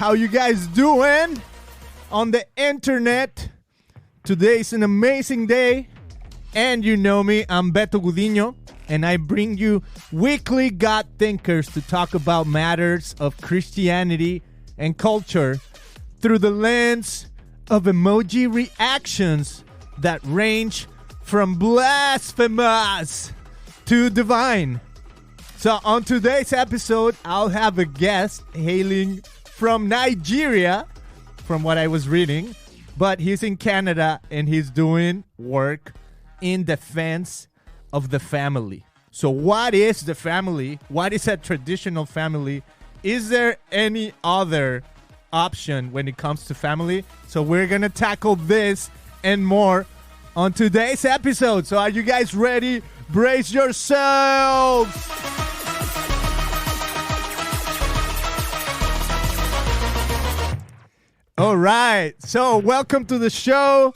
How you guys doing on the internet? Today is an amazing day, and you know me, I'm Beto Gudiño, and I bring you weekly God Thinkers to talk about matters of Christianity and culture through the lens of emoji reactions that range from blasphemous to divine. So on today's episode, I'll have a guest hailing from Nigeria, from what I was reading, but he's in Canada and he's doing work in defense of the family. So what is the family? What is a traditional family? Is there any other option when it comes to family? So we're going to tackle this and more on today's episode. So are you guys ready? Brace yourselves! All right. So welcome to the show.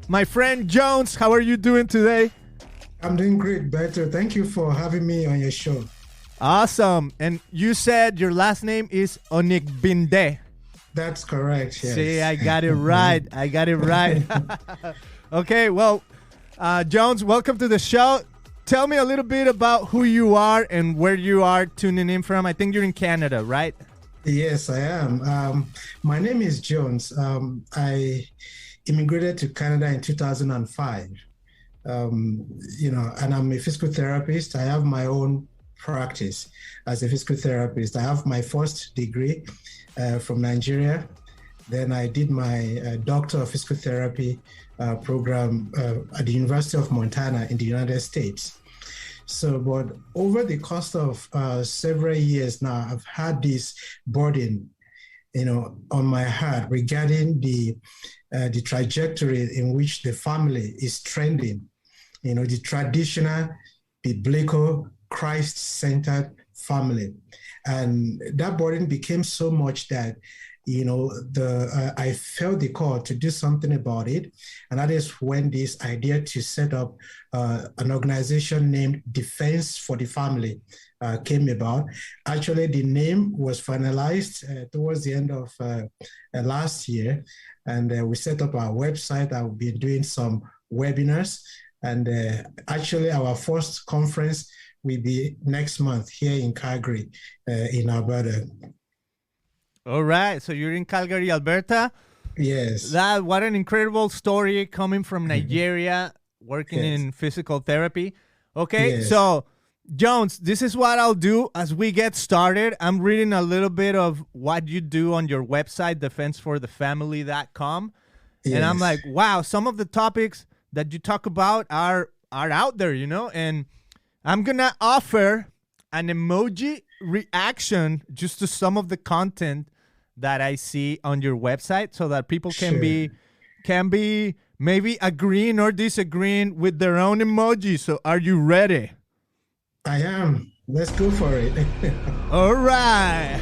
My friend Jones, how are you doing today? I'm doing great, Beto. Thank you for having me on your show. Awesome. And you said your last name is Onigbinde. That's correct, yes. See, I got it right. I got it right. Okay, well, Jones, welcome to the show. Tell me a little bit about who you are and where you are tuning in from. I think you're in Canada, right? Yes, I am. My name is Jones. I immigrated to Canada in 2005. And I'm a physical therapist. I have my own practice as a physical therapist. I have my first degree from Nigeria. Then I did my Doctor of Physical Therapy program at the University of Montana in the United States. So, but over the course of several years now, I've had this burden, on my heart regarding the trajectory in which the family is trending. The traditional, biblical, Christ-centered family. And that burden became so much that, I felt the call to do something about it. And that is when this idea to set up an organization named Defense for the Family came about. Actually, the name was finalized towards the end of last year. And we set up our website. I've been doing some webinars. And actually, our first conference will be next month here in Calgary, in Alberta. All right. So you're in Calgary, Alberta? Yes. What an incredible story coming from Nigeria, working in physical therapy. Okay. Yes. So, Jones, this is what I'll do as we get started. I'm reading a little bit of what you do on your website, defenseforthefamily.com. Yes. And I'm like, wow, some of the topics that you talk about are out there, and I'm going to offer an emoji reaction just to some of the content that I see on your website so that people can be maybe agreeing or disagreeing with their own emoji. So are you ready? I am. Let's go for it. All right.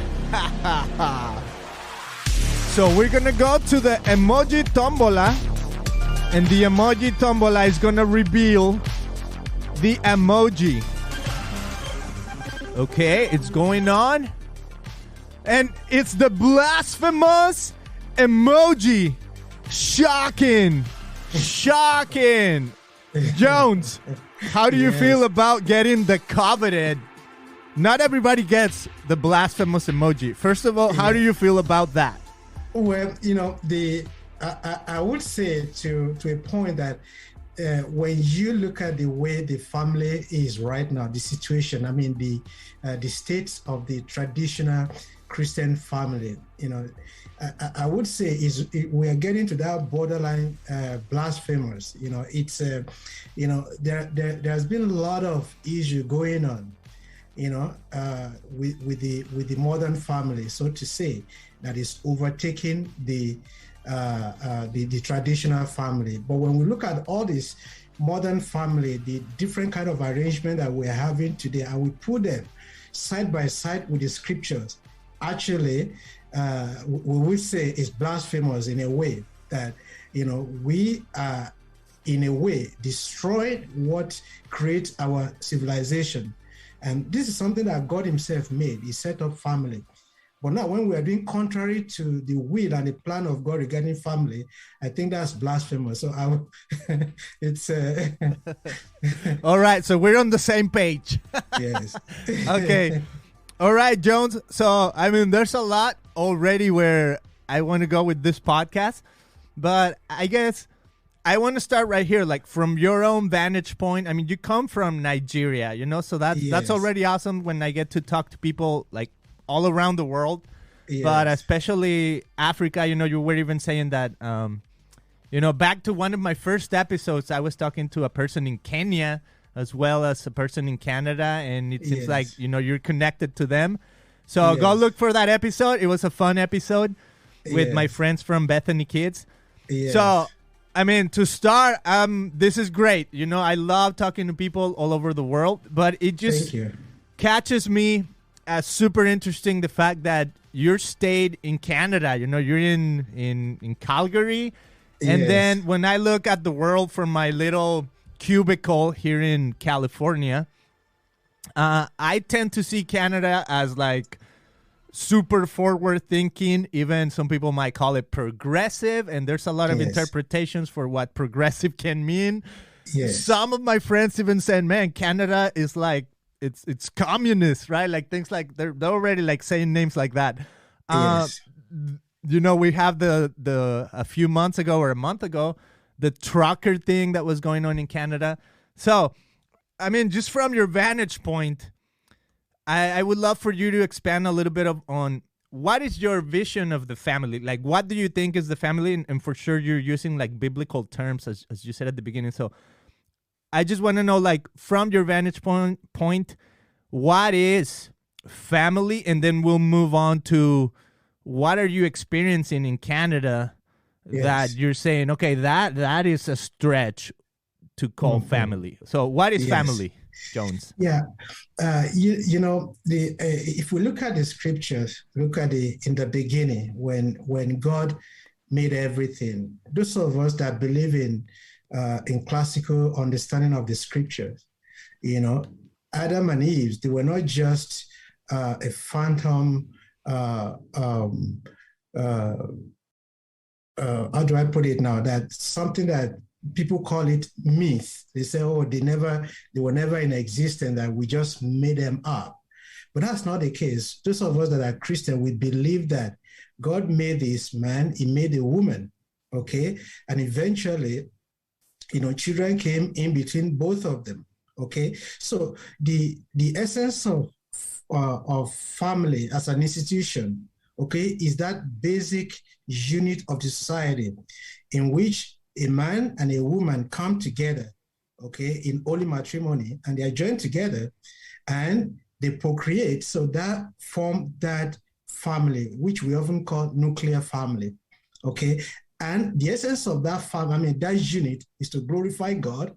So we're going to go to the emoji tombola. And the emoji tombola is going to reveal the emoji. Okay, it's going on. And it's the blasphemous emoji. Shocking. Shocking. Jones, how do you feel about getting the coveted? Not everybody gets the blasphemous emoji. First of all, how do you feel about that? Well, I would say to a point that when you look at the way the family is right now, the situation, the state of the traditional Christian family, I would say we are getting to that borderline blasphemous. There's been a lot of issue going on, with the modern family, so to say, that is overtaking the traditional family. But when we look at all this modern family, the different kind of arrangement that we're having today, and we put them side by side with the scriptures, actually, we would say is blasphemous in a way that, we are in a way destroyed what creates our civilization. And this is something that God himself made. He set up family. But now when we are doing contrary to the will and the plan of God regarding family, I think that's blasphemous. So it's All right, so we're on the same page. yes. Okay. All right, Jones. So, I mean, there's a lot already where I want to go with this podcast, but I guess I want to start right here, like from your own vantage point. I mean, you come from Nigeria, you know, so that's already awesome when I get to talk to people like all around the world, but especially Africa. You know, you were even saying that, you know, back to one of my first episodes, I was talking to a person in Kenya as well as a person in Canada, and it seems like, you know, you're connected to them. So go look for that episode. It was a fun episode with my friends from Bethany Kids. So, I mean, to start, this is great. You know, I love talking to people all over the world, but it just catches me as super interesting the fact that you're stayed in Canada. You know, you're in Calgary. And then when I look at the world from my little cubicle here in California, I tend to see Canada as like super forward thinking. Even some people might call it progressive, and there's a lot of interpretations for what progressive can mean. Some of my friends even said, man, Canada is like it's communist, right? Like things like they're already like saying names like that. You know, we have the a few months ago or a month ago, the trucker thing that was going on in Canada. So, I mean, just from your vantage point, I would love for you to expand a little bit on what is your vision of the family? Like, what do you think is the family? And for sure, you're using like biblical terms, as you said at the beginning. So I just want to know, like, from your vantage point, what is family? And then we'll move on to what are you experiencing in Canada that you're saying, okay, that is a stretch to call family. So what is family, Jones? You know, if we look at the scriptures, look at in the beginning when God made everything. Those of us that believe in classical understanding of the scriptures, you know, Adam and Eve, they were not just a phantom. How do I put it now? That something that people call it myth. They say, oh, they were never in existence, that we just made them up. But that's not the case. Those of us that are Christian, we believe that God made this man, he made a woman, okay? And eventually, you know, children came in between both of them, okay? So the essence of family as an institution, okay, is that basic unit of the society in which a man and a woman come together, okay, in holy matrimony, and they are joined together and they procreate. So that form that family, which we often call nuclear family, okay? And the essence of that family, I mean, that unit is to glorify God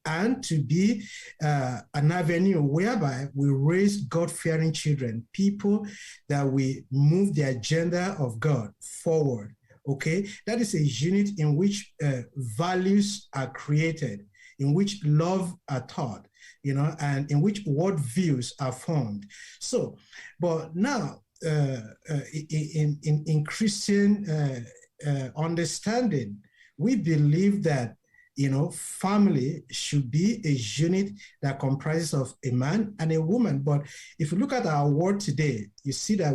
and to be an avenue whereby we raise God-fearing children, people that we move the agenda of God forward, okay? That is a unit in which values are created, in which love are taught, you know, and in which worldviews are formed. So, but now, in Christian understanding, we believe that, you know, family should be a unit that comprises of a man and a woman. But if you look at our world today, you see that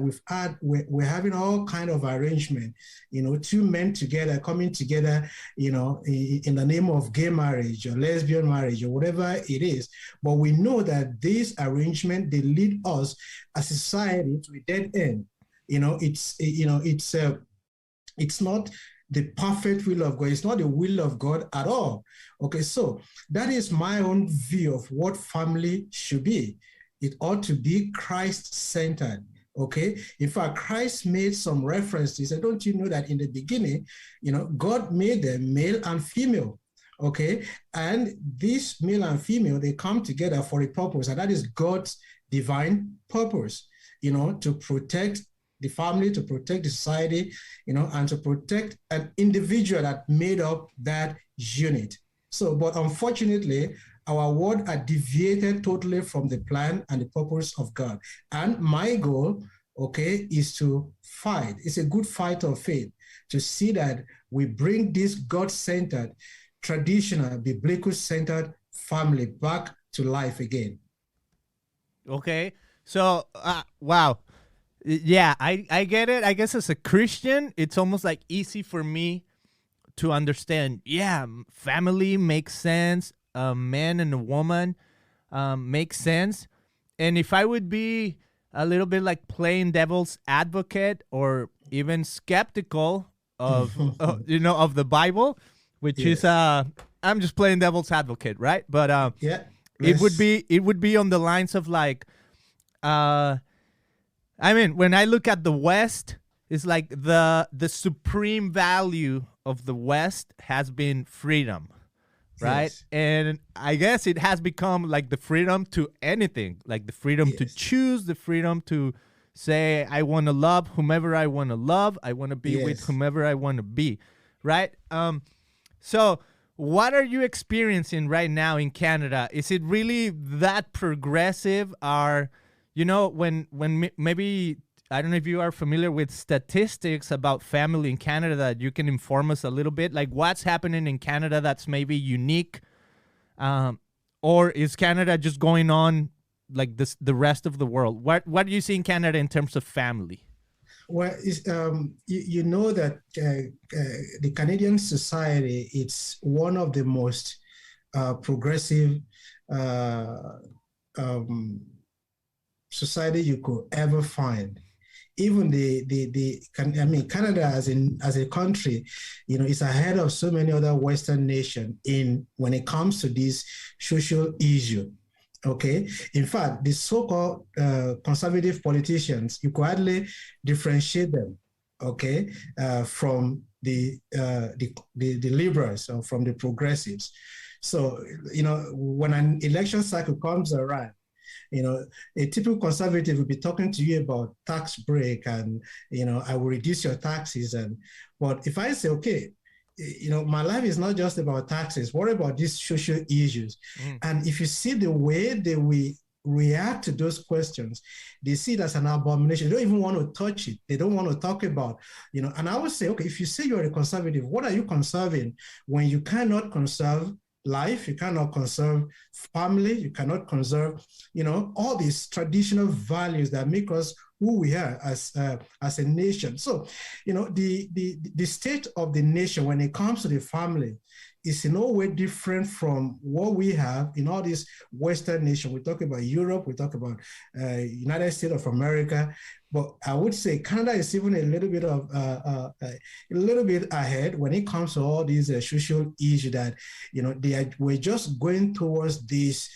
we're having all kind of arrangement, you know, two men together, coming together, you know, in the name of gay marriage or lesbian marriage or whatever it is. But we know that this arrangement, they lead us as a society to a dead end. You know, it's not the perfect will of God. It's not the will of God at all. Okay, so that is my own view of what family should be. It ought to be Christ-centered. Okay, in fact, Christ made some reference. He said, don't you know that in the beginning, you know, God made them male and female. Okay, and this male and female, they come together for a purpose, and that is God's divine purpose, you know, to protect the family, to protect the society, you know, and to protect an individual that made up that unit. So, but unfortunately, our world are deviated totally from the plan and the purpose of God. And my goal okay, is to fight. It's a good fight of faith to see that we bring this God-centered, traditional, biblical-centered family back to life again. Okay. So, wow. Yeah, I get it. I guess as a Christian, it's almost like easy for me to understand. Yeah, family makes sense. A man and a woman makes sense. And if I would be a little bit like playing devil's advocate or even skeptical of of the Bible, which is Yes. I'm just playing devil's advocate, right? But Yeah. it would Let's. be on the lines of like uh I mean, when I look at the West, it's like the supreme value of the West has been freedom, right? Yes. And I guess it has become like the freedom to anything, like the freedom to Yes. choose, the freedom to say I want to love whomever I want to love, I want to be with Yes. whomever I want to be, right? So what are you experiencing right now in Canada? Is it really that progressive? Are when maybe I don't know if you are familiar with statistics about family in Canada that you can inform us a little bit, like what's happening in Canada that's maybe unique, um, or is Canada just going on like this the rest of the world? What do you see in Canada in terms of family? Well, you know that the Canadian society, it's one of the most progressive uh, um, society you could ever find. Even I mean, Canada as a country, it's ahead of so many other Western nations in when it comes to this social issue. Okay. In fact, the so-called conservative politicians, you could hardly differentiate them, okay, from the liberals or from the progressives. So, when an election cycle comes around, a typical conservative will be talking to you about tax break and, I will reduce your taxes. But if I say, okay, my life is not just about taxes. What about these social issues? Mm. And if you see the way that we react to those questions, they see it as an abomination. They don't even want to touch it. They don't want to talk about, and I would say, okay, if you say you're a conservative, what are you conserving when you cannot conserve life, you cannot conserve family, you cannot conserve, all these traditional values that make us who we are as a nation. So, the state of the nation when it comes to the family is in no way different from what we have in all these Western nations. We talk about Europe, we talk about United States of America, but I would say Canada is even a little bit ahead when it comes to all these social issues that we're just going towards this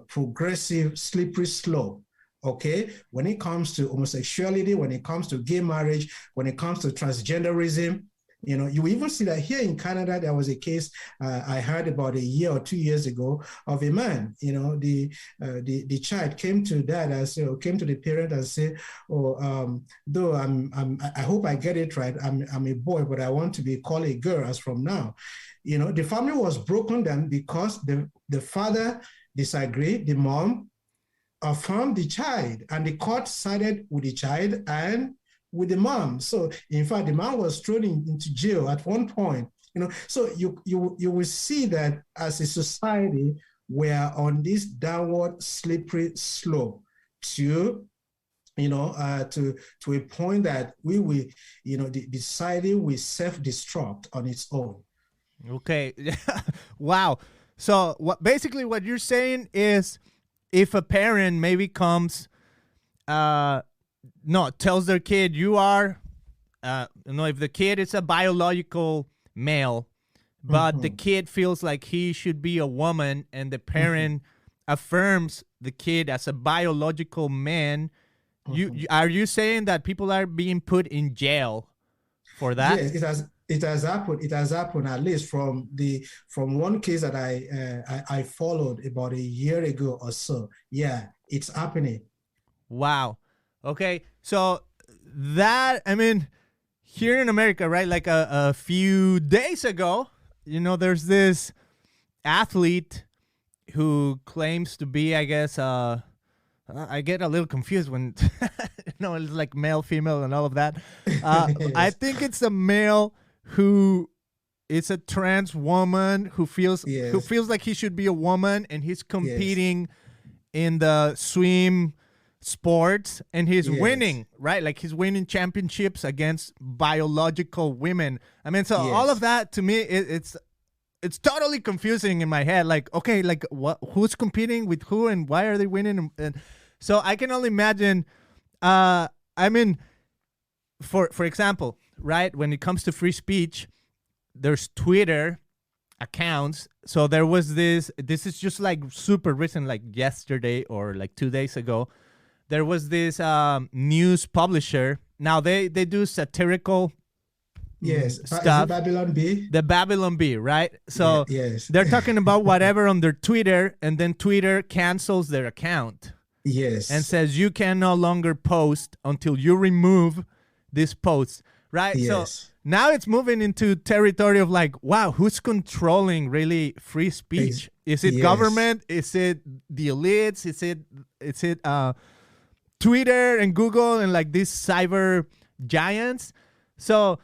progressive slippery slope. Okay, when it comes to homosexuality, when it comes to gay marriage, when it comes to transgenderism, you even see that here in Canada, there was a case I heard about a year or 2 years ago of a man. The child came to dad and said, or came to the parent and said, "Oh, though I hope I get it right. I'm a boy, but I want to be called a girl as from now." The family was broken down because the father disagreed, the mom affirmed the child, and the court sided with the child and with the mom. So in fact, the man was thrown into jail at one point. So you will see that as a society, we're on this downward slippery slope to to a point that we will, the society will self-destruct on its own. Okay. Wow. So what you're saying is if a parent maybe comes tells their kid you are if the kid is a biological male but the kid feels like he should be a woman and the parent affirms the kid as a biological man, are you saying that people are being put in jail for that? Yes, it has happened. It has happened at least from one case that I followed about a year ago or so. Yeah, it's happening. Wow. Okay. So that, I mean, here in America, right? Like a few days ago, there's this athlete who claims to be, I guess, I get a little confused when it's like male, female, and all of that. Yes. I think it's a male who is a trans woman who feels Yes. like he should be a woman, and he's Yes. competing in the swim sports, and he's Yes. winning, right? Like he's winning championships against biological women. I mean, so all Yes. of that to me, it's totally confusing in my head. Like, okay, like who's competing with who and why are they winning? And so I can only imagine. I mean, for example, right, when it comes to free speech, there's Twitter accounts. So there was this is just like super recent, like yesterday or like 2 days ago. There was this news publisher. Now they do satirical Yes. Is it stuff. Babylon B? The Babylon Bee, right? So Yes. they're talking about whatever on their Twitter, and then Twitter cancels their account Yes. and says you can no longer post until you remove this post, right? Yes. So now it's moving into territory of like, wow, who's controlling really free speech? Is it Yes. government? Is it the elites? Is it Twitter and Google and like these cyber giants? So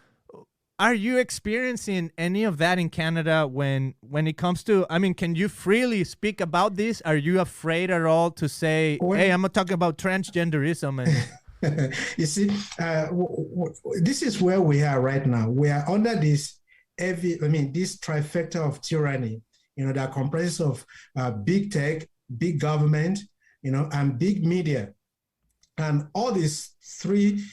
are you experiencing any of that in Canada when it comes to, I mean, can you freely speak about this? Are you afraid at all to say, hey, I'm talking about transgenderism? And You see, this is where we are right now. We are under this this trifecta of tyranny, that comprises of big tech, big government, and big media. And all these three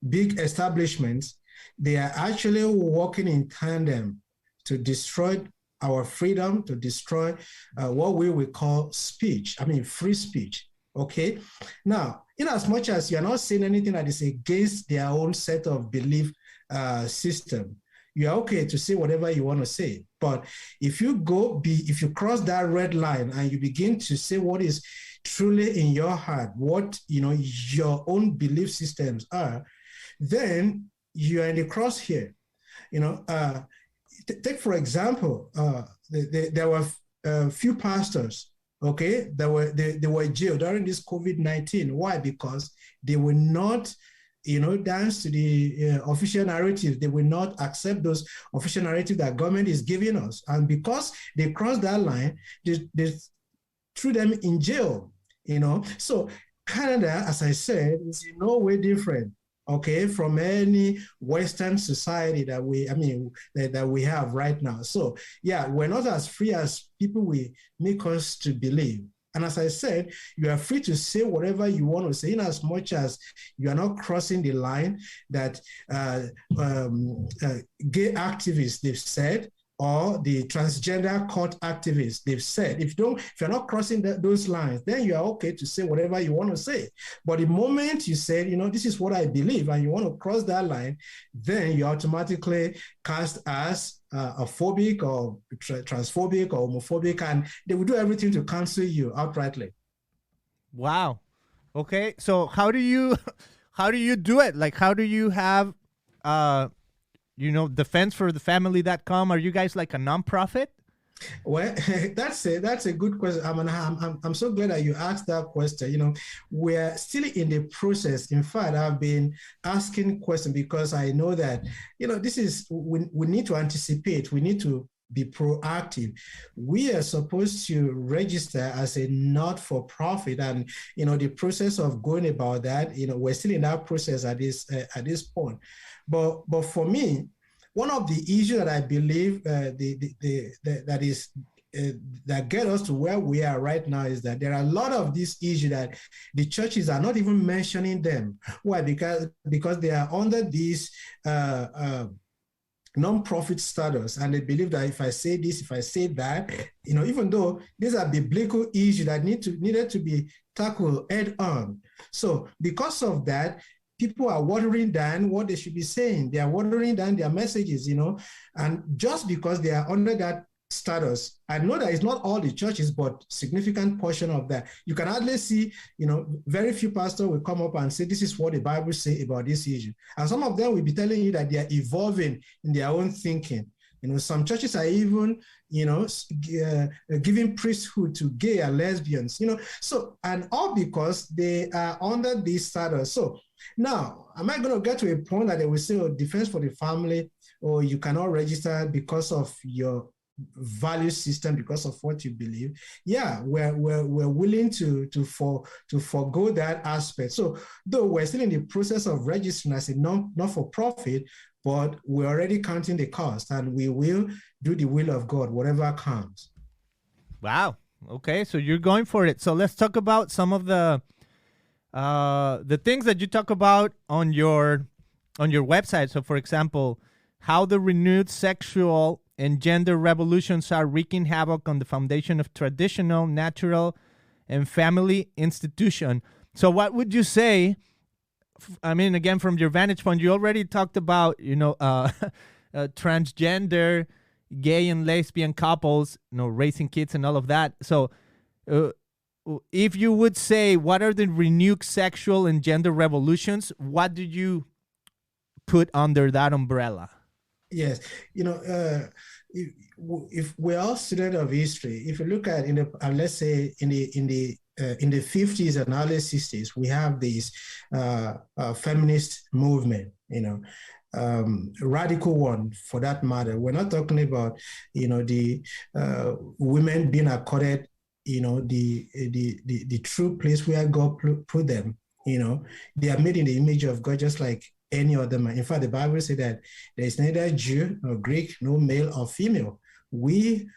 big establishments, they are actually working in tandem to destroy our freedom, to destroy what we will call speech. I mean, free speech. Okay. Now, in as much as you're not saying anything that is against their own set of belief system, you are okay to say whatever you want to say. But if you cross that red line and you begin to say what is truly in your heart, what your own belief systems are, then you are in the crosshair. Take for example, there were a few pastors. Okay, they were jailed during this COVID-19. Why? Because they will not, dance to the official narrative. They will not accept those official narratives that government is giving us. And because they crossed that line, they threw them in jail. So Canada, as I said, is in no way different. Okay, from any Western society that we have right now. So yeah, we're not as free as people will make us to believe. And as I said, you are free to say whatever you want to say, in as much as you are not crossing the line that gay activists, they've said, or the transgender court activists, they've said, if you're not crossing those lines, then you are okay to say whatever you want to say. But the moment you say, this is what I believe, and you want to cross that line, then you automatically cast as a phobic or transphobic or homophobic, and they will do everything to cancel you outrightly. Wow. Okay. So how do you do it? Like, how do you have defenseforthefamily.com? Are you guys like a nonprofit? Well, that's a good question. I'm so glad that you asked that question. We're still in the process. In fact, I've been asking questions because I know that, this is, we need to anticipate. We need to be proactive. We are supposed to register as a not-for-profit, and the process of going about that, we're still in that process at this point. But for me, one of the issues that I believe that get us to where we are right now is that there are a lot of these issues that the churches are not even mentioning them. Why? Because they are under this non-profit status, and they believe that if I say this, if I say that, even though these are biblical issues that needed to be tackled head on. So because of that, people are watering down what they should be saying. They are watering down their messages, and just because they are under that status, I know that it's not all the churches, but significant portion of that. You can hardly see, very few pastors will come up and say, this is what the Bible says about this issue. And some of them will be telling you that they are evolving in their own thinking. Some churches are even, giving priesthood to gay and lesbians, so, and all because they are under this status. So now, am I going to get to a point that they will say, defense for the family, or you cannot register because of your value system, because of what you believe? Yeah, we're willing to forego that aspect. So though we're still in the process of registering as a not-for-profit, but we're already counting the cost, and we will do the will of God, whatever comes. Wow. Okay, so you're going for it. So let's talk about some of the things that you talk about on your website. So, for example, how the renewed sexual and gender revolutions are wreaking havoc on the foundation of traditional, natural, and family institution. So what would you say? I mean, again, from your vantage point, you already talked about, transgender, gay and lesbian couples, raising kids and all of that. So if you would say, what are the renewed sexual and gender revolutions? What do you put under that umbrella? Yes, if we're all students of history, if you look at let's say in the 50s and early 60s, we have this feminist movement, radical one for that matter. We're not talking about the women being accorded the true place where God put them. They are made in the image of God, just like any other man. In fact, the Bible says that there is neither Jew nor Greek, no male or female. We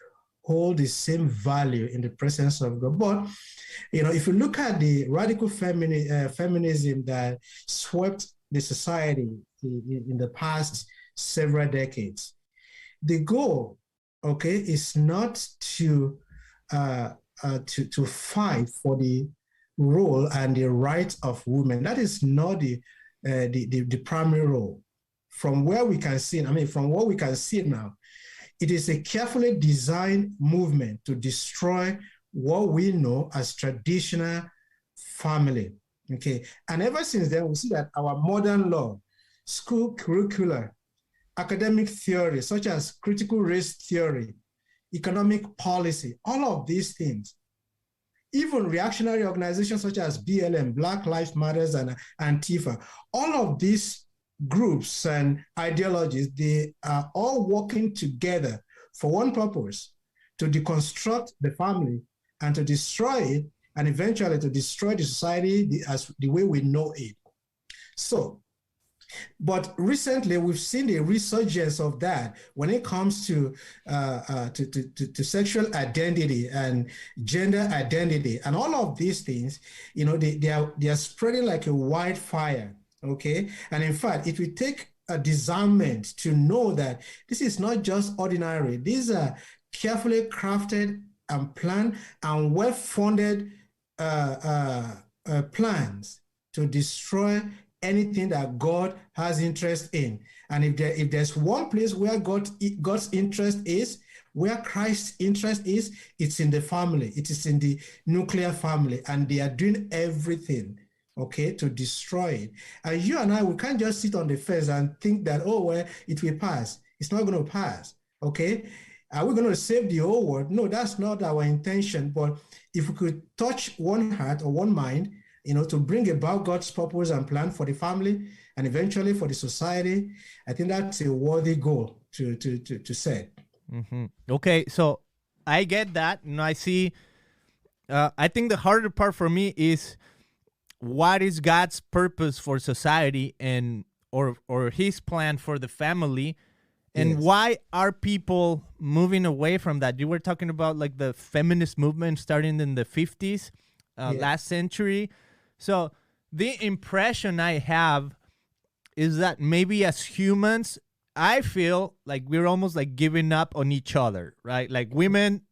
hold the same value in the presence of God. But, if you look at the radical feminism that swept the society in the past several decades, the goal, is not to fight for the role and the rights of women. That is not the primary role. From where we can see, from what we can see now, it is a carefully designed movement to destroy what we know as traditional family. And ever since then, we see that our modern law, school curricula, academic theory, such as critical race theory, economic policy, all of these things, even reactionary organizations such as BLM, Black Lives Matters, and Antifa, all of these groups and ideologies, they are all working together for one purpose: to deconstruct the family and to destroy it, and eventually to destroy the society as the way we know it. So, but recently we've seen the resurgence of that when it comes to sexual identity and gender identity, and all of these things. They are spreading like a wildfire. And in fact, it will take a discernment to know that this is not just ordinary. These are carefully crafted and planned and well-funded plans to destroy anything that God has interest in. And if there's one place where God's interest is, where Christ's interest is, it's in the family. It is in the nuclear family, and they are doing everything, to destroy it. And you and I, we can't just sit on the fence and think that, it will pass. It's not going to pass. Are we going to save the whole world? No, that's not our intention. But if we could touch one heart or one mind, to bring about God's purpose and plan for the family and eventually for the society, I think that's a worthy goal to set. Mm-hmm. Okay, so I get that. I see. I think the harder part for me is, what is God's purpose for society and or His plan for the family, and yes, why are people moving away from that? You were talking about like the feminist movement starting in the 50s, last century. So the impression I have is that maybe as humans, I feel like we're almost like giving up on each other, right? Like women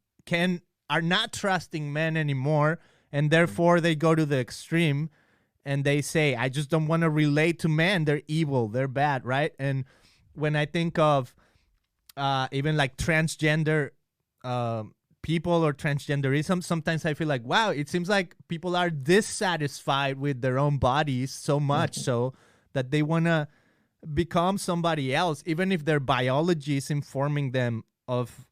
are not trusting men anymore, and therefore they go to the extreme and they say, I just don't want to relate to men. They're evil. They're bad, right? And when I think of even like transgender people or transgenderism, sometimes I feel like, wow, it seems like people are dissatisfied with their own bodies so much so that they want to become somebody else, even if their biology is informing them of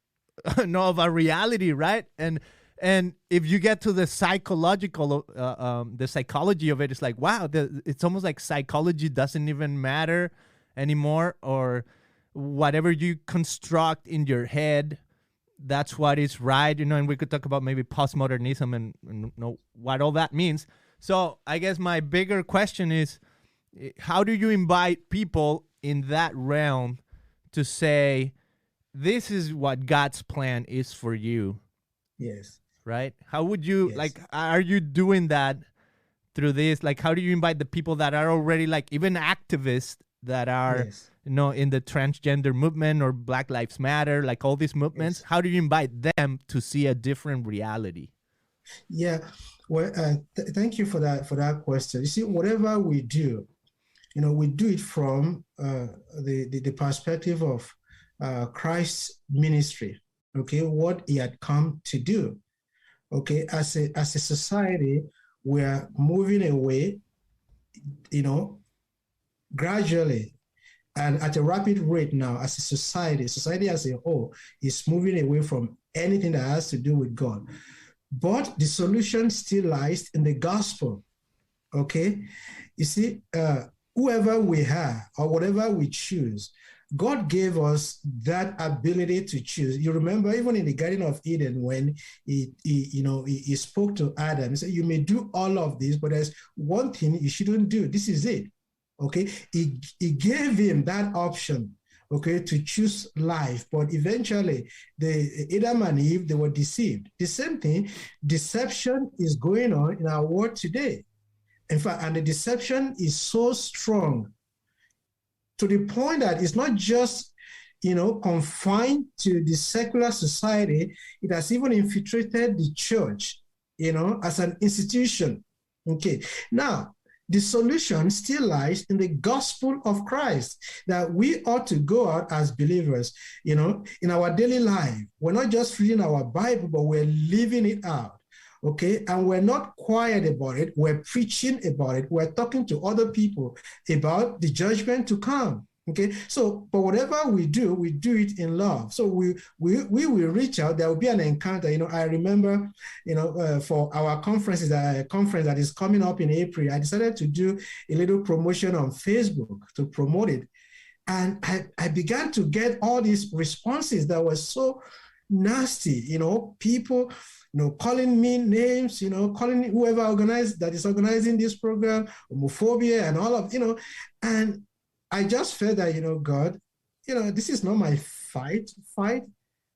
no, of a reality, right? And if you get to the psychological, the psychology of it, it's like, wow, it's almost like psychology doesn't even matter anymore, or whatever you construct in your head, that's what is right, and we could talk about maybe postmodernism and what all that means. So I guess my bigger question is, how do you invite people in that realm to say, this is what God's plan is for you? Yes. Right? How would you, Yes. like, are you doing that through this? Like, how do you invite the people that are already, like, even activists that are, Yes. in the transgender movement or Black Lives Matter, like all these movements? Yes. How do you invite them to see a different reality? Yeah. Well, thank you for that question. You see, whatever we do, we do it from the perspective of Christ's ministry. Okay, what he had come to do. Okay, as a society, we are moving away, gradually and at a rapid rate now. As a society as a whole is moving away from anything that has to do with God. But the solution still lies in the gospel. Okay, you see, whoever we are or whatever we choose, God gave us that ability to choose. You remember, even in the Garden of Eden, when he spoke to Adam, he said, "You may do all of this, but there's one thing you shouldn't do. This is it." Okay, he gave him that option, okay, to choose life. But eventually, Adam and Eve, they were deceived. The same thing, deception is going on in our world today. In fact, and the deception is so strong to the point that it's not just, confined to the secular society. It has even infiltrated the church, as an institution. Okay. Now, the solution still lies in the gospel of Christ, that we ought to go out as believers, in our daily life. We're not just reading our Bible, but we're living it out. Okay, and we're not quiet about it. We're preaching about it. We're talking to other people about the judgment to come. Okay, so but whatever we do it in love. So we will reach out. There will be an encounter. I remember, for our conferences, a conference that is coming up in April, I decided to do a little promotion on Facebook to promote it, and I began to get all these responses that were so nasty. People, calling me names, calling whoever is organizing this program, homophobia and all of, and I just felt that, God, this is not my fight,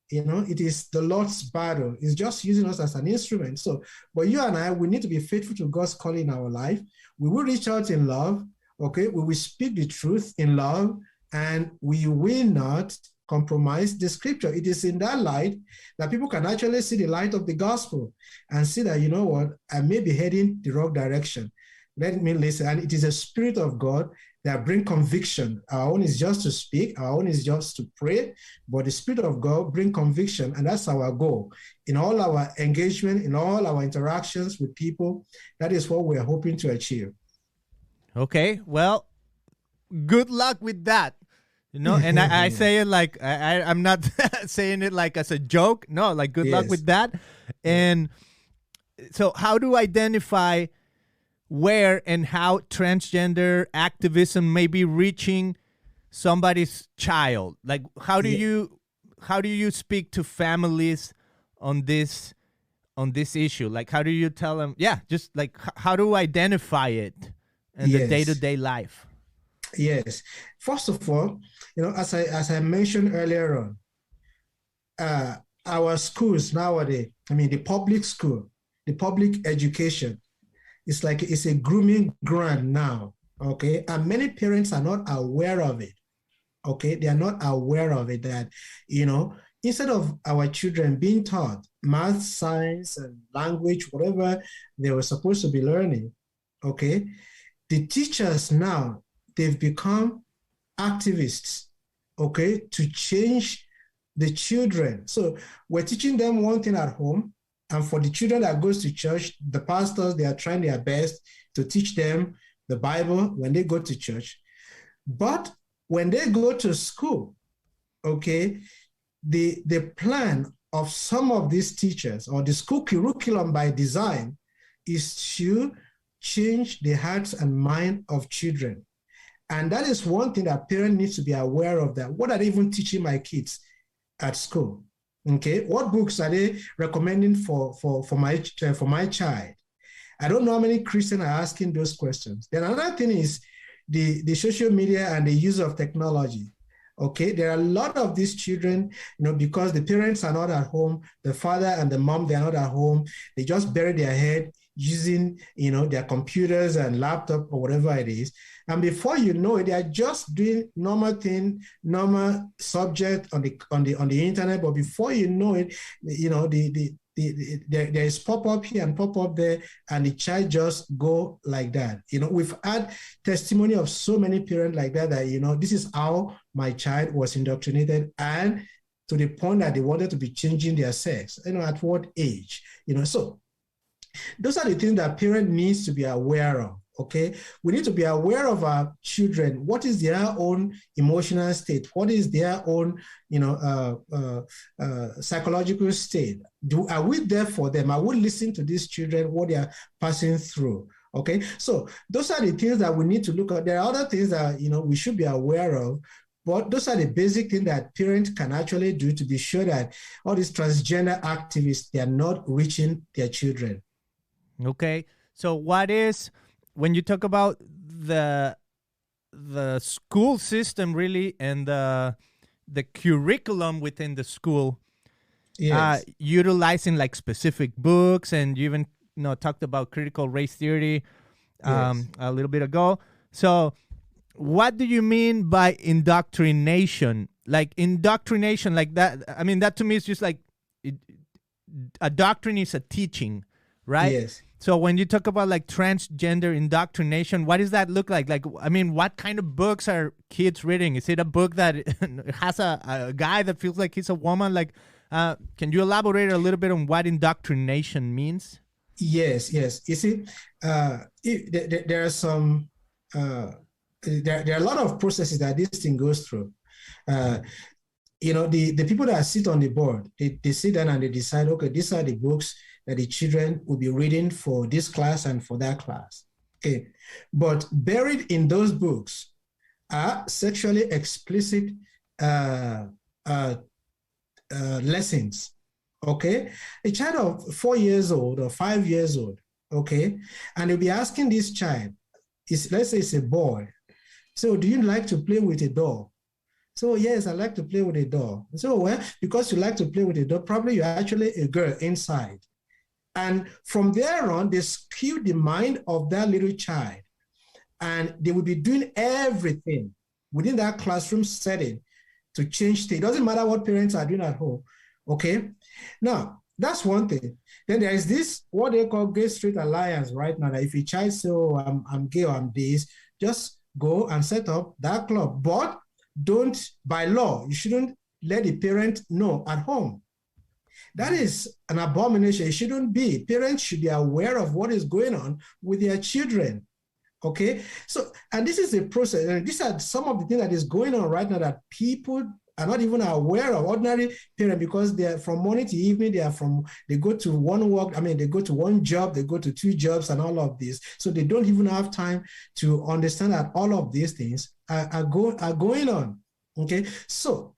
it is the Lord's battle. He's just using us as an instrument. So, but you and I, we need to be faithful to God's calling in our life. We will reach out in love, okay? We will speak the truth in love, and we will not compromise the scripture. It is in that light that people can actually see the light of the gospel and see that, I may be heading the wrong direction. Let me listen. And it is a spirit of God that bring conviction. Our own is just to speak. Our own is just to pray. But the spirit of God bring conviction. And that's our goal. In all our engagement, in all our interactions with people, that is what we're hoping to achieve. Okay. Well, good luck with that. And I say it like, I'm not saying it like as a joke. No, like good luck with that. And so how to identify where and how transgender activism may be reaching somebody's child? Like, how do you speak to families on this issue? Like, how do you tell them, just like how to identify it in the day-to-day life? Yes. First of all, as I mentioned earlier on, our schools nowadays, the public school, the public education, it's a grooming ground now, okay? And many parents are not aware of it, okay? They are not aware of it, that, instead of our children being taught math, science, and language, whatever they were supposed to be learning, okay? The teachers now, they've become activists, okay, to change the children. So we're teaching them one thing at home, and for the children that goes to church, the pastors, they are trying their best to teach them the Bible when they go to church. But when they go to school, okay, the plan of some of these teachers or the school curriculum by design is to change the hearts and mind of children. And that is one thing that parents need to be aware of, that what are they even teaching my kids at school? Okay, what books are they recommending for my child? I don't know how many Christians are asking those questions. Then another thing is the social media and the use of technology. Okay, there are a lot of these children, because the parents are not at home, the father and the mom, they are not at home, they just bury their head using, their computers and laptop or whatever it is. And before you know it, they are just doing normal subject on the internet. But before you know it, there is pop-up here and pop-up there, and the child just go like that. We've had testimony of so many parents like that, this is how my child was indoctrinated, and to the point that they wanted to be changing their sex, at what age, so those are the things that parent needs to be aware of. Okay, we need to be aware of our children. What is their own emotional state? What is their own, psychological state? Are we there for them? Are we listening to these children, what they are passing through? Okay, so those are the things that we need to look at. There are other things that, we should be aware of, but those are the basic things that parents can actually do to be sure that all these transgender activists, they are not reaching their children. Okay, so what is, when you talk about the school system really and the curriculum within the school, yes, utilizing like specific books, and you even talked about critical race theory yes, a little bit ago. So what do you mean by indoctrination? Like indoctrination, like that, I mean, that to me is just like a doctrine is a teaching, right? yes. So when you talk about like transgender indoctrination, what does that look like? Like, I mean, what kind of books are kids reading? Is it a book that has a guy that feels like he's a woman? Like, can you elaborate a little bit on what indoctrination means? Yes. You see, there are some, there are a lot of processes that this thing goes through. The people that sit on the board, they sit down and they decide, okay, these are the books that the children will be reading for this class and for that class. Okay, but buried in those books are sexually explicit lessons. Okay, a child of 4 years old or 5 years old, okay, and they'll be asking this child, let's say it's a boy, so do you like to play with a doll? So yes, I like to play with a doll. So well, because you like to play with a doll, probably you're actually a girl inside. And from there on, they skew the mind of that little child, and they will be doing everything within that classroom setting to change things. It doesn't matter what parents are doing at home. Okay, now that's one thing. Then there is this, what they call Gay Straight Alliance right now, that if a child says, oh, I'm gay or I'm this, just go and set up that club. But don't, by law, you shouldn't let the parent know at home. That is an abomination. It shouldn't be. Parents should be aware of what is going on with their children. Okay? So, and this is a process. And these are some of the things that is going on right now that people are not even aware of, ordinary parents, because they're from morning to evening, they go to one work, they go to one job, they go to two jobs and all of this. So they don't even have time to understand that all of these things are going on. Okay? So,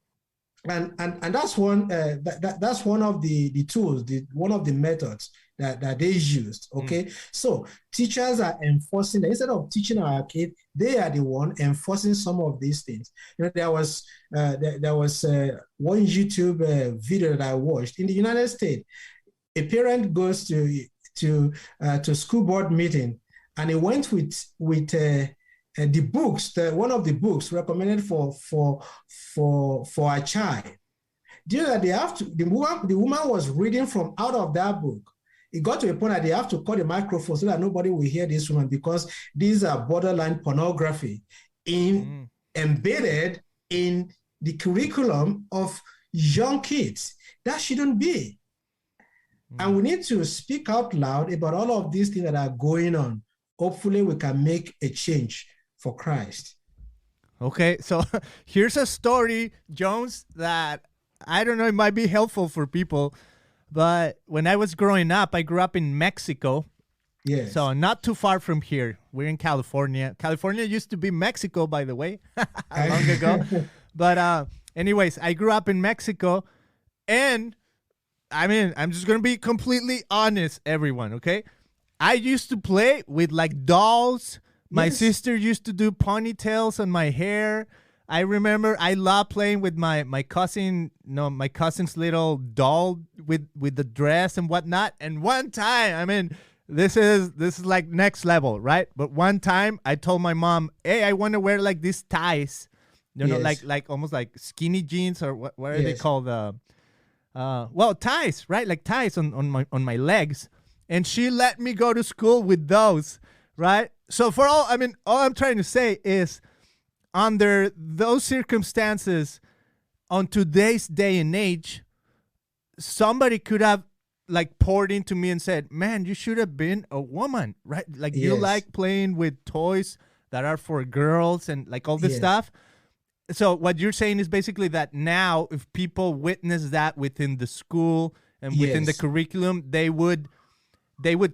and that's one that's one of the tools, one of the methods that they used. Okay, so teachers are enforcing, instead of teaching our kids, they are the one enforcing some of these things. There was one YouTube video that I watched in the United States. A parent goes to school board meeting, and he went with the books, one of the books recommended for a child. Do you know that the woman was reading from out of that book? It got to a point that they have to cut the microphone so that nobody will hear this woman, because these are borderline pornography embedded in the curriculum of young kids. That shouldn't be. And we need to speak out loud about all of these things that are going on. Hopefully we can make a change for Christ. Okay, so here's a story, Jones, that I don't know, it might be helpful for people. But when I was growing up, I grew up in Mexico. Yes. So not too far from here. We're in California. California used to be Mexico, by the way, long ago. But anyways, I grew up in Mexico. And I mean, I'm just going to be completely honest, everyone, okay? I used to play with like dolls. My Yes. sister used to do ponytails on my hair. I remember I loved playing with my cousin, my cousin's little doll with the dress and whatnot. And one time, I mean, this is like next level, right? But one time I told my mom, "Hey, I want to wear like these ties, Yes. like almost like skinny jeans, or what are they Yes. called? Well, ties, right? Like ties on my legs." And she let me go to school with those, right? So all I'm trying to say is, under those circumstances, on today's day and age, somebody could have like poured into me and said, "Man, you should have been a woman," right? Like you Yes. like playing with toys that are for girls and like all this Yes. stuff. So what you're saying is basically that now, if people witness that within the school and within the Yes. curriculum, they would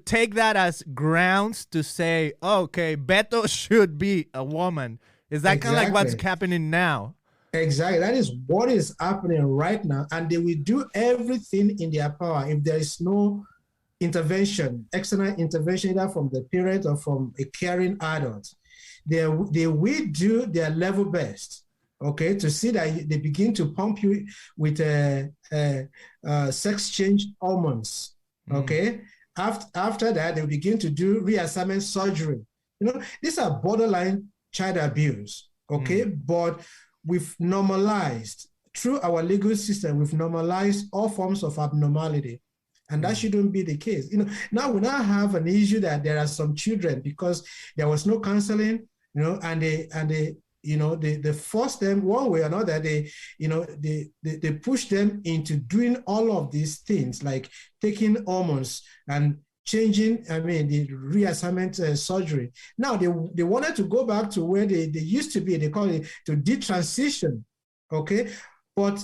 take that as grounds to say, oh, okay, Beto should be a woman. Is that kind of like what's Exactly. happening now? Exactly. That is what is happening right now. And they will do everything in their power if there is no intervention, external intervention, either from the parent or from a caring adult. They will do their level best, okay, to see that they begin to pump you with sex change hormones, okay. After that, they begin to do reassignment surgery. These are borderline child abuse, okay. But we've normalized, through our legal system, we've normalized all forms of abnormality. And that shouldn't be the case. Now we now have an issue that there are some children, because there was no counseling, and they force them one way or another. They push them into doing all of these things, like taking hormones and changing, the reassignment surgery. Now they wanted to go back to where they used to be. They call it to detransition, okay? But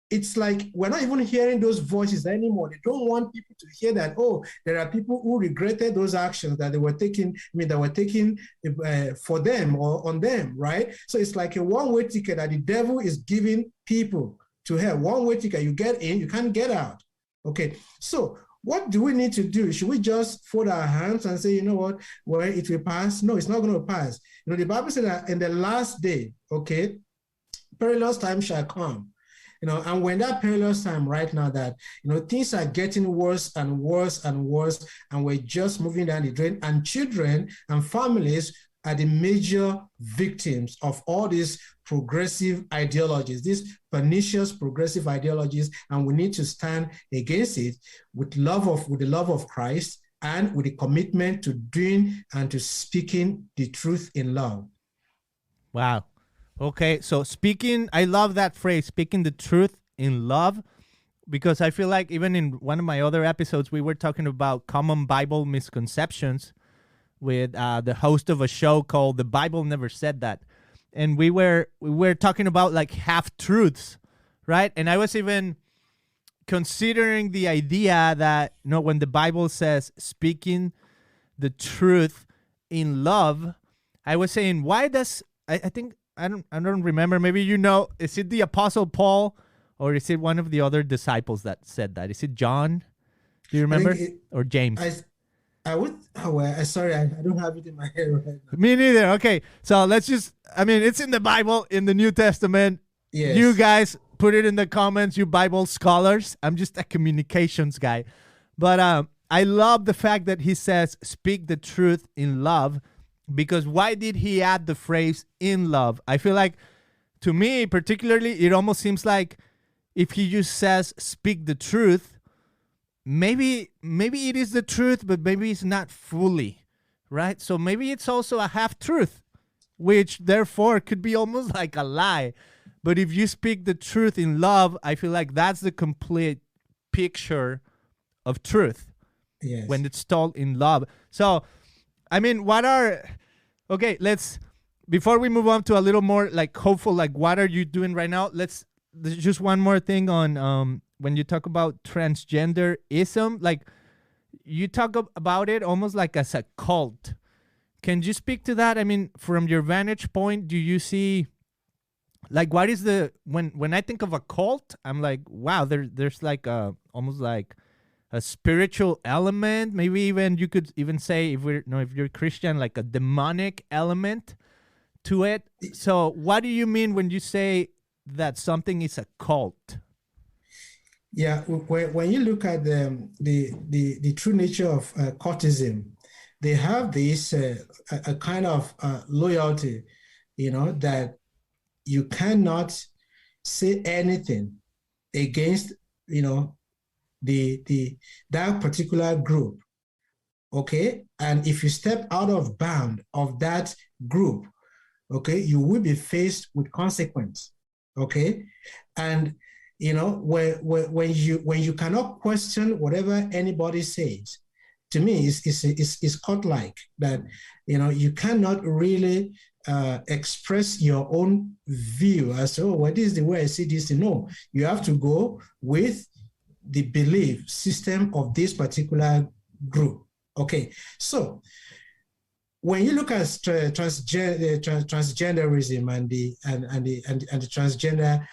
it's like we're not even hearing those voices anymore. They don't want people to hear that, oh, there are people who regretted those actions that they were taking, for them or on them, right? So it's like a one-way ticket that the devil is giving people to hell. One-way ticket, you get in, you can't get out. Okay, so what do we need to do? Should we just fold our hands and say, you know what, well, it will pass? No, it's not going to pass. The Bible said that in the last day, okay, perilous time shall come. And when that perilous time right now, that, things are getting worse and worse and worse, and we're just moving down the drain, and children and families are the major victims of all these progressive ideologies, these pernicious progressive ideologies, and we need to stand against it with the love of Christ, and with the commitment to doing and to speaking the truth in love. Wow. Okay, so I love that phrase, speaking the truth in love, because I feel like even in one of my other episodes, we were talking about common Bible misconceptions with the host of a show called The Bible Never Said That. And we were talking about like half-truths, right? And I was even considering the idea that, when the Bible says speaking the truth in love, I was saying, why does, I think, I don't remember. Maybe is it the Apostle Paul, or is it one of the other disciples that said that? Is it John? Do you remember? Or James? I would. Oh, well, sorry, I don't have it in my head right now. Me neither. Okay, so let's just. It's in the Bible, in the New Testament. Yes. You guys put it in the comments, you Bible scholars. I'm just a communications guy, but I love the fact that he says, "Speak the truth in love." Because why did he add the phrase "in love"? I feel like, to me particularly, it almost seems like if he just says "speak the truth," maybe it is the truth, but maybe it's not fully, right? So maybe it's also a half-truth, which therefore could be almost like a lie. But if you speak the truth in love, I feel like that's the complete picture of truth. Yes. When it's told in love. So, okay, let's before we move on to a little more like hopeful, like what are you doing right now? There's just one more thing on when you talk about transgenderism, like you talk about it almost like as a cult. Can you speak to that? I mean, from your vantage point, do you see like what is the when I think of a cult, I'm like, wow, there's like a almost like a spiritual element. Maybe even you could even say if you're Christian, like a demonic element to it. So what do you mean when you say that something is a cult? Yeah, when you look at the true nature of cultism, they have this a kind of loyalty, that you cannot say anything against, that particular group. Okay, and if you step out of bound of that group, okay, you will be faced with consequence. Okay, and when you cannot question whatever anybody says, to me, it's cult-like that you cannot really express your own view as to what is the way I see this. No, you have to go with the belief system of this particular group. Okay, so when you look at transgenderism and the transgender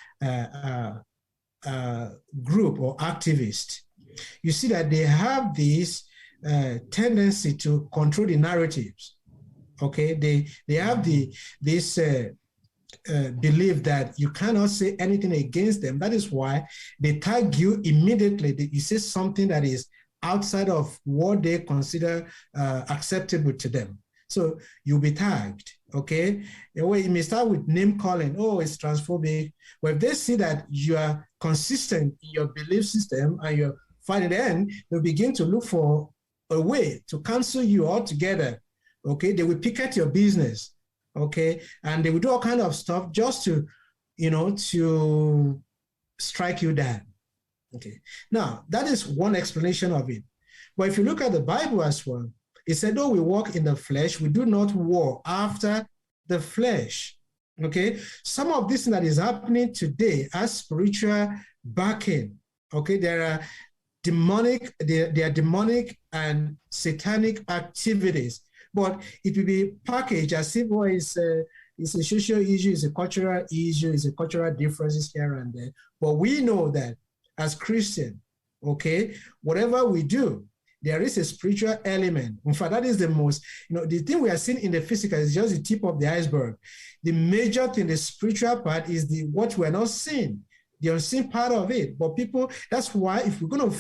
group or activist, you see that they have this tendency to control the narratives. Okay, they have this belief that you cannot say anything against them. That is why they tag you immediately. You say something that is outside of what they consider acceptable to them. So you'll be tagged, okay? You may start with name calling. Oh, it's transphobic. But if they see that you are consistent in your belief system and you're fighting, then they'll begin to look for a way to cancel you altogether, okay? They will picket your business, okay? And they will do all kind of stuff just to, to strike you down, okay? Now, that is one explanation of it. But if you look at the Bible as well, it said, though we walk in the flesh, we do not war after the flesh. Okay? Some of this that is happening today has spiritual backing. Okay? There are demonic and satanic activities. But it will be packaged as if it's a social issue, it's a cultural issue, it's a cultural differences here and there. But we know that as Christians, okay, whatever we do, there is a spiritual element. In fact, that is the most, the thing we are seeing in the physical is just the tip of the iceberg. The major thing, the spiritual part, is what we're not seeing, the unseen part of it. But people, that's why if we're going to,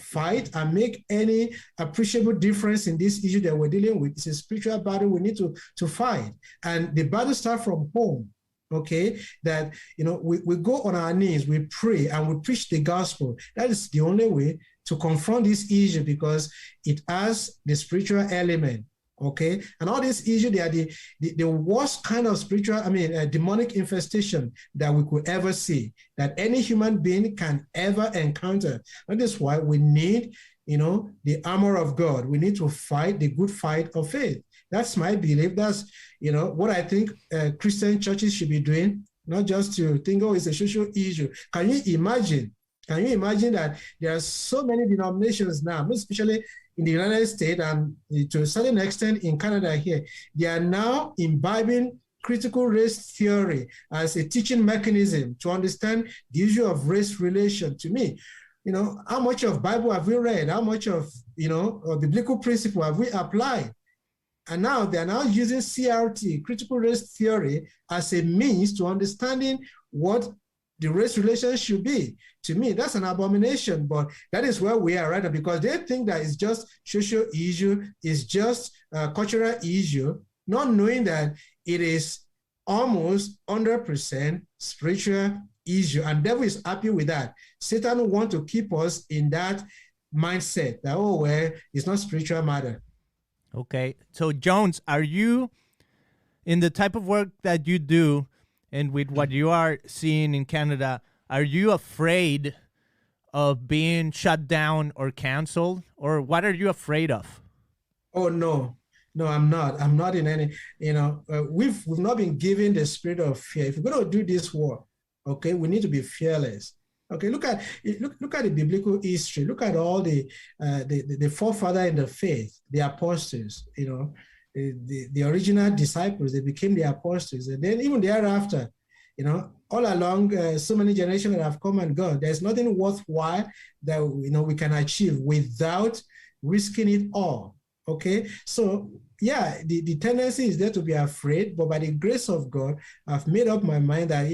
fight and make any appreciable difference in this issue that we're dealing with, it's a spiritual battle we need to fight. And the battle starts from home. Okay, that we go on our knees, we pray, and we preach the gospel. That is the only way to confront this issue, because it has the spiritual element. Okay, and all these issues, they are the worst kind of spiritual, demonic infestation that we could ever see, that any human being can ever encounter. That is why we need, the armor of God. We need to fight the good fight of faith. That's my belief. That's, what I think Christian churches should be doing, not just to think, oh, it's a social issue. Can you imagine that there are so many denominations now, especially in the United States and to a certain extent in Canada here, they are now imbibing critical race theory as a teaching mechanism to understand the issue of race relation. To me, how much of Bible have we read? How much of, biblical principle have we applied? And now they're now using CRT, critical race theory, as a means to understanding what the race relations should be. To me, that's an abomination, but that is where we are right now, because they think that it's just social issue, it's just a cultural issue, not knowing that it is almost 100% spiritual issue. And devil is happy with that. Satan wants to keep us in that mindset that, it's not spiritual matter. Okay. So, Jones, are you, in the type of work that you do and with what you are seeing in Canada, are you afraid of being shut down or canceled? Or what are you afraid of? Oh, no. No, I'm not. I'm not in any, we've not been given the spirit of fear. If we're going to do this work, okay, we need to be fearless. Okay, look at the biblical history. Look at all the forefather in the faith, the apostles, the original disciples, they became the apostles. And then even thereafter, all along, so many generations that have come and gone, there's nothing worthwhile that, we can achieve without risking it all. Okay, so yeah, the tendency is there to be afraid, but by the grace of God, I've made up my mind that,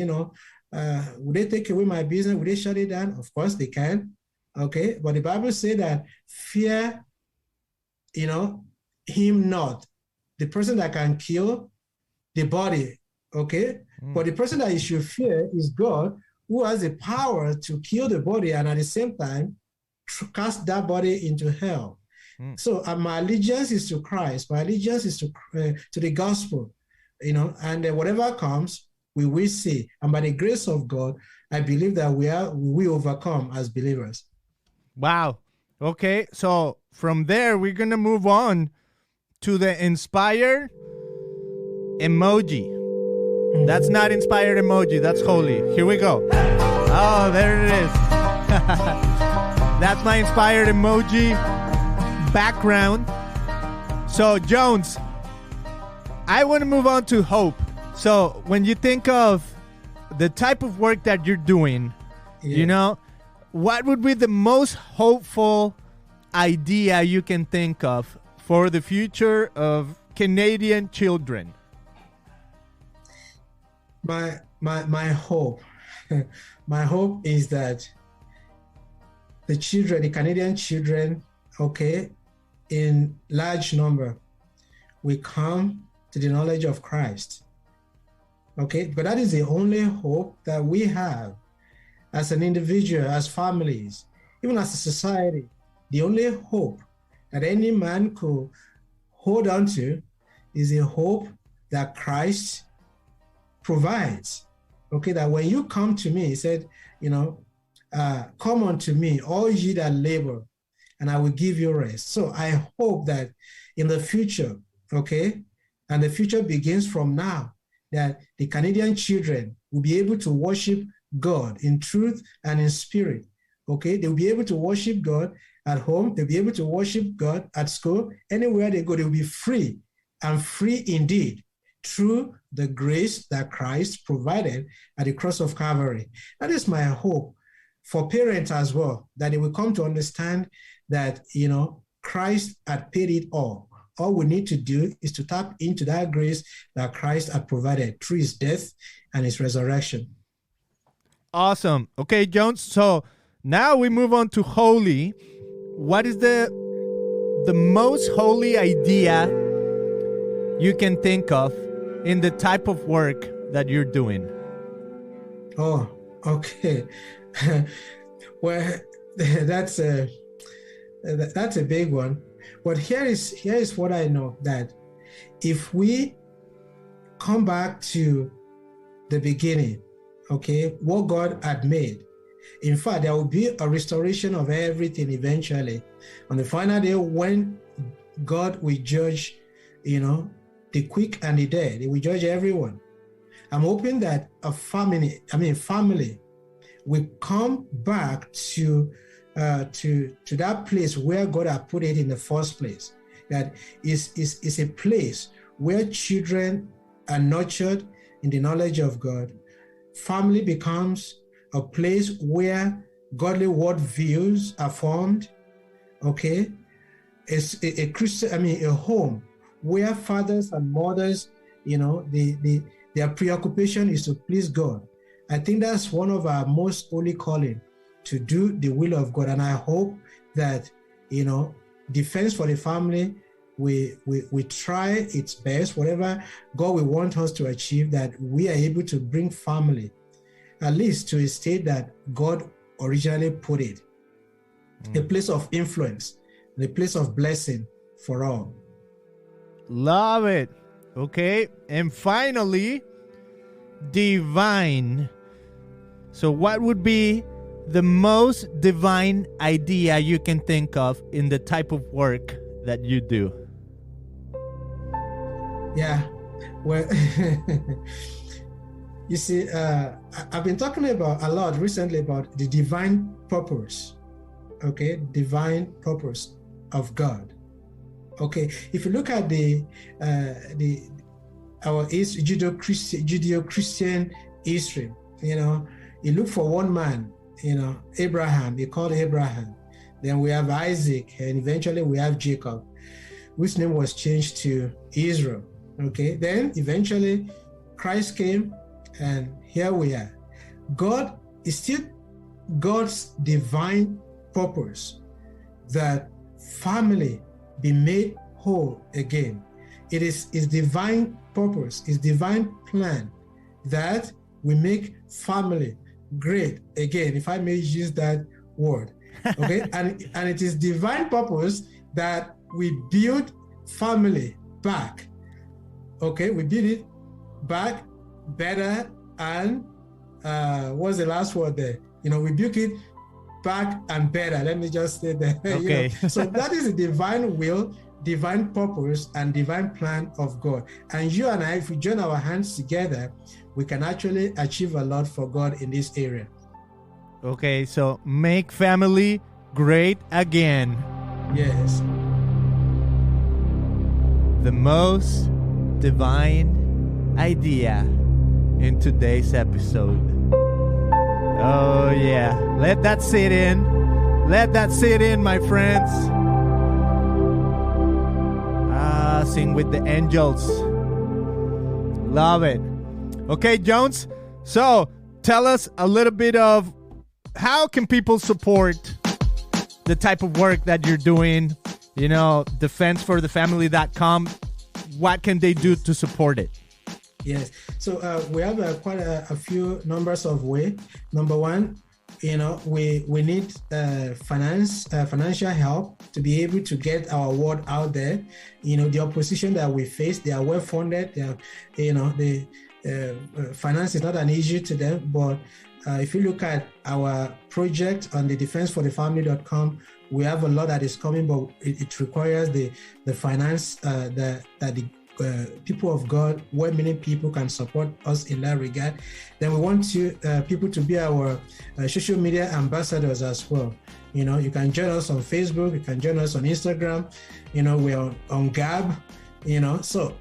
would they take away my business? Would they shut it down? Of course they can. Okay, but the Bible says that fear, him not. The person that can kill the body, okay? But the person that you should fear is God, who has the power to kill the body and at the same time cast that body into hell. So my allegiance is to Christ. My allegiance is to the gospel, and whatever comes, we will see. And by the grace of God, I believe that we will overcome as believers. Wow. Okay. So from there, we're going to move on to the inspired emoji. That's not inspired emoji. That's holy. Here we go. Oh, there it is. That's my inspired emoji background. So, Jones, I want to move on to hope. So, when you think of the type of work that you're doing, what would be the most hopeful idea you can think of for the future of Canadian children? My hope, my hope is that the Canadian children, okay, in large number, will come to the knowledge of Christ. Okay, but that is the only hope that we have as an individual, as families, even as a society. The only hope that any man could hold on to is a hope that Christ provides. Okay, that when you come to me, he said, come unto me, all ye that labor, and I will give you rest. So I hope that in the future, okay, and the future begins from now, that the Canadian children will be able to worship God in truth and in spirit. Okay, they'll be able to worship God at home. They'll be able to worship God at school. Anywhere they go, they'll be free, and free indeed, through the grace that Christ provided at the cross of Calvary. That is my hope for parents as well, that they will come to understand that, Christ had paid it all. All we need to do is to tap into that grace that Christ had provided through his death and his resurrection. Awesome. Okay, Jones. So now we move on to holy. What is the most holy idea you can think of in the type of work that you're doing? Oh, okay. Well, that's a big one. But here is what I know, that if we come back to the beginning, okay, what God had made, in fact, there will be a restoration of everything eventually. On the final day, when God will judge, the quick and the dead, he will judge everyone. I'm hoping that a family will come back to that place where God had put it in the first place. That is a place where children are nurtured in the knowledge of God. Family becomes a place where godly worldviews are formed. Okay, it's a Christian, a home where fathers and mothers, their preoccupation is to please God. I think that's one of our most holy calling, to do the will of God. And I hope that, Defense for the Family, we try its best, whatever God will want us to achieve, that we are able to bring family, at least to a state that God originally put it, a place of influence, a place of blessing for all. Love it. Okay. And finally, divine. So what would be the most divine idea you can think of in the type of work that you do? Yeah. Well, you see, I've been talking about a lot recently about the divine purpose. Okay, divine purpose of God. Okay, if you look at our Judeo-Christian history, you look for one man, Abraham. He called Abraham. Then we have Isaac, and eventually we have Jacob, whose name was changed to Israel. Okay, then eventually Christ came, and here we are. God is still God's divine purpose that family be made whole again. It is His divine purpose, His divine plan that we make family great again, if I may use that word. Okay, and it is divine purpose that we build family back. Okay, we build it back better, and what's the last word there? We build it back and better. Let me just say that. Okay. So that is the divine will, divine purpose, and divine plan of God. And you and I, if we join our hands together, we can actually achieve a lot for God in this area. Okay, so make family great again. Yes. The most divine idea in today's episode. Oh yeah, let that sit in. Let that sit in, my friends. Sing with the angels. Love it. Okay, Jones. So tell us a little bit of how can people support the type of work that you're doing, defenseforthefamily.com. What can they do to support it? Yes. So we have quite a few numbers of ways. Number one, we need financial help to be able to get our word out there. The opposition that we face, they are well funded. The finance is not an issue to them. But if you look at our project on the defenseforthefamily.com, we have a lot that is coming, but it requires the finance that the people of God, well-meaning people, can support us in that regard. Then we want people to be our social media ambassadors as well. You can join us on Facebook, you can join us on Instagram, we're on Gab, so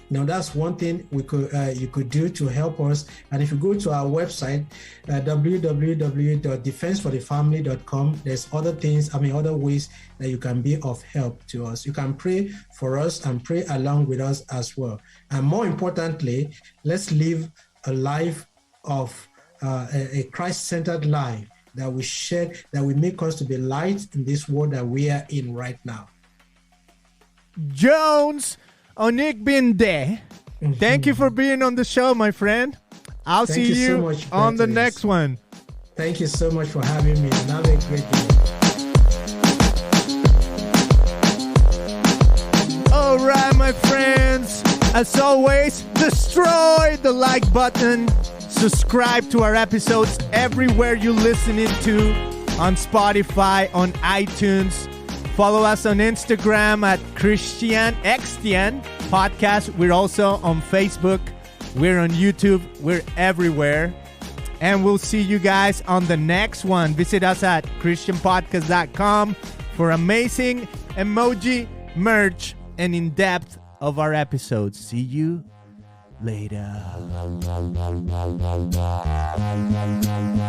that's one thing you could do to help us. And if you go to our website, www.defenseforthefamily.com, there's other ways that you can be of help to us. You can pray for us and pray along with us as well. And more importantly, let's live a life of a Christ-centered life that we shed, that will make us to be light in this world that we are in right now. Jones Onigbinde, thank you for being on the show, my friend. I'll see you so much, on the next one. Thank you so much for having me, and have a great day. All right, my friends. As always, destroy the like button. Subscribe to our episodes everywhere you listen to, on Spotify, on iTunes. Follow us on Instagram at Christian Xtian Podcast. We're also on Facebook. We're on YouTube. We're everywhere. And we'll see you guys on the next one. Visit us at christianpodcast.com for amazing emoji, merch, and in-depth of our episodes. See you later.